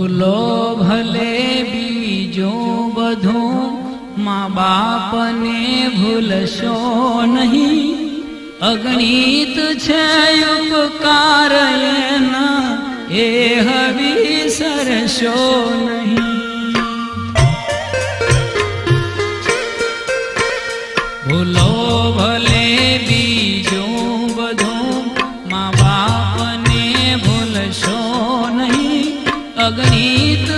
ભૂલો ભલે બીજું બધું, મા બાપને ભૂલશો નહીં. અગણિત છે ઉપકાર એના, એ વિસરશો નહીં. ભૂલો ભલે બીજું બધું, મા બાપને ભૂલશો નહીં. અગણિત